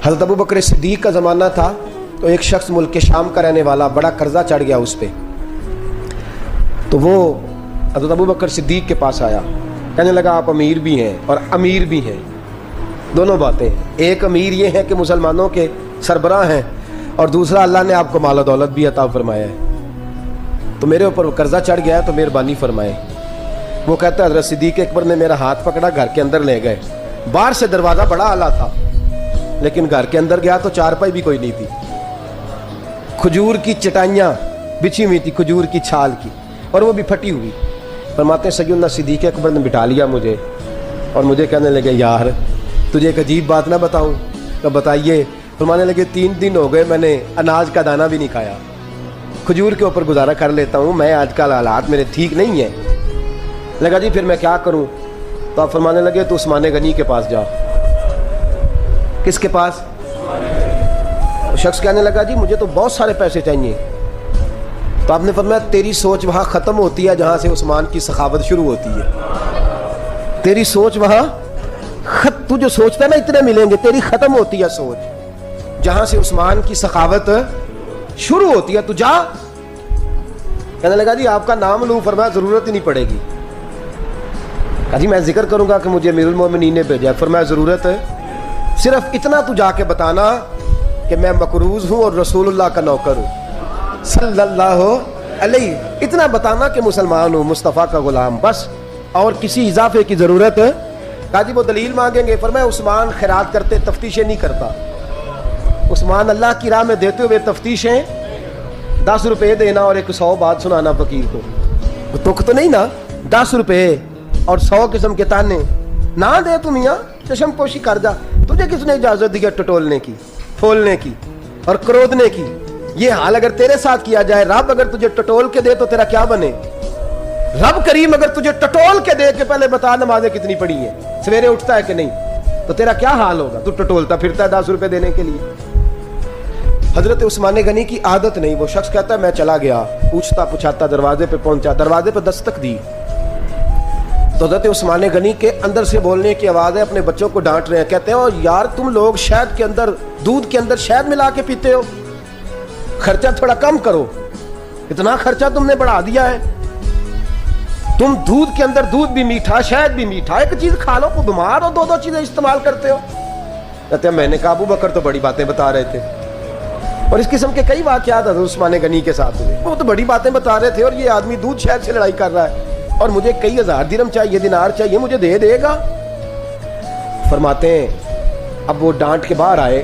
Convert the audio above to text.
حضرت ابو بکر صدیق کا زمانہ تھا تو ایک شخص ملک شام کا رہنے والا، بڑا قرضہ چڑھ گیا اس پہ، تو وہ حضرت ابو بکر صدیق کے پاس آیا، کہنے لگا آپ امیر بھی ہیں اور امیر بھی ہیں، دونوں باتیں ہیں، ایک امیر یہ ہے کہ مسلمانوں کے سربراہ ہیں، اور دوسرا اللہ نے آپ کو مال و دولت بھی عطا فرمایا ہے، تو میرے اوپر قرضہ چڑھ گیا ہے تو مہربانی فرمائے۔ وہ کہتا ہے حضرت صدیق اکبر نے میرا ہاتھ پکڑا، گھر کے اندر لے گئے، باہر سے دروازہ بڑا اعلیٰ تھا لیکن گھر کے اندر گیا تو چارپائی بھی کوئی نہیں تھی، کھجور کی چٹائیاں بچھی ہوئی تھی، کھجور کی چھال کی، اور وہ بھی پھٹی ہوئی۔ فرماتے ہیں سیدنا صدیق اکبر نے بٹھا لیا مجھے اور مجھے کہنے لگے یار تجھے ایک عجیب بات نہ بتاؤں؟ کہ بتائیے۔ فرمانے لگے 3 دن ہو گئے میں نے اناج کا دانہ بھی نہیں کھایا، کھجور کے اوپر گزارا کر لیتا ہوں، میں آج کل حالات میرے ٹھیک نہیں ہیں۔ لگا جی پھر میں کیا کروں؟ تو آپ فرمانے لگے تو عثمان غنی کے پاس جا۔ کس کے پاس؟ شخص کہنے لگا جی مجھے تو بہت سارے پیسے چاہیے۔ تو آپ نے فرمایا تیری سوچ وہاں ختم ہوتی ہے جہاں سے عثمان کی سخاوت شروع ہوتی ہے، تیری سوچ وہاں تو جو سوچتا ہے نا اتنے ملیں گے، تیری ختم ہوتی ہے سوچ جہاں سے عثمان کی سخاوت شروع ہوتی ہے، تو جا۔ کہنے لگا جی آپ کا نام لوں؟ فرمایا ضرورت ہی نہیں پڑے گی۔ کہا جی میں ذکر کروں گا کہ مجھے امیر المومنین نے بھیجا۔ فرمایا ضرورت ہے، صرف اتنا تو جا کے بتانا کہ میں مقروض ہوں اور رسول اللہ کا نوکر ہوں صلی اللہ علیہ، اتنا بتانا کہ مسلمان ہوں، مصطفیٰ کا غلام، بس، اور کسی اضافے کی ضرورت ہے۔ کہا جی وہ دلیل مانگیں گے؟ فرمایا عثمان خیرات کرتے تفتیشیں نہیں کرتا، عثمان اللہ کی راہ میں دیتے ہوئے تفتیشیں 10 روپے دینا اور 100 بات سنانا فقیر کو، تک تو نہیں نا، 10 روپے اور 100 قسم کے تانے نہ دے تو میاں چشم پوشی کر جا، تجھے کس نے اجازت دی ہے ٹٹولنے کی، پھولنے کی اور کرودنے کی؟ یہ حال اگر تیرے ساتھ کیا جائے، رب اگر تجھے ٹٹول کے دے تو تیرا کیا بنے؟ رب کریم اگر تجھے ٹٹول کے دے کہ پہلے بتا نمازیں کتنی پڑھی ہیں، سویرے اٹھتا ہے کہ نہیں، تو تیرا کیا حال ہوگا؟ تو ٹٹولتا پھرتا ہے 10 روپے دینے کے لیے۔ حضرت عثمان غنی کی عادت نہیں، وہ شخص کہتا ہے میں چلا گیا، پوچھتا پوچھاتا دروازے پہ پہنچا، دروازے پہ دستک دی تو حضرت عثمان غنی کے اندر سے بولنے کی آواز ہے، اپنے بچوں کو ڈانٹ رہے ہیں، کہتے ہیں یار تم لوگ شہد کے اندر، دودھ کے اندر شہد ملا کے پیتے ہو، خرچہ تھوڑا کم کرو، اتنا خرچہ تم نے بڑھا دیا ہے، تم دودھ کے اندر دودھ بھی میٹھا شہد بھی میٹھا، ایک چیز کھا لو تو بیمار ہو، 2 چیزیں استعمال کرتے ہو۔ کہتے ہیں میں نے کہا ابو بکر تو بڑی باتیں بتا رہے تھے، اور اس قسم کے کئی واقعات حضرت عثمان غنی کے ساتھ ہوئے، وہ تو بڑی باتیں بتا رہے تھے، اور یہ آدمی دودھ شہد سے لڑائی کر رہا ہے اور مجھے کئی ہزار درہم چاہیے، دینار چاہیے، مجھے دے گا؟ فرماتے ہیں اب وہ ڈانٹ کے باہر آئے،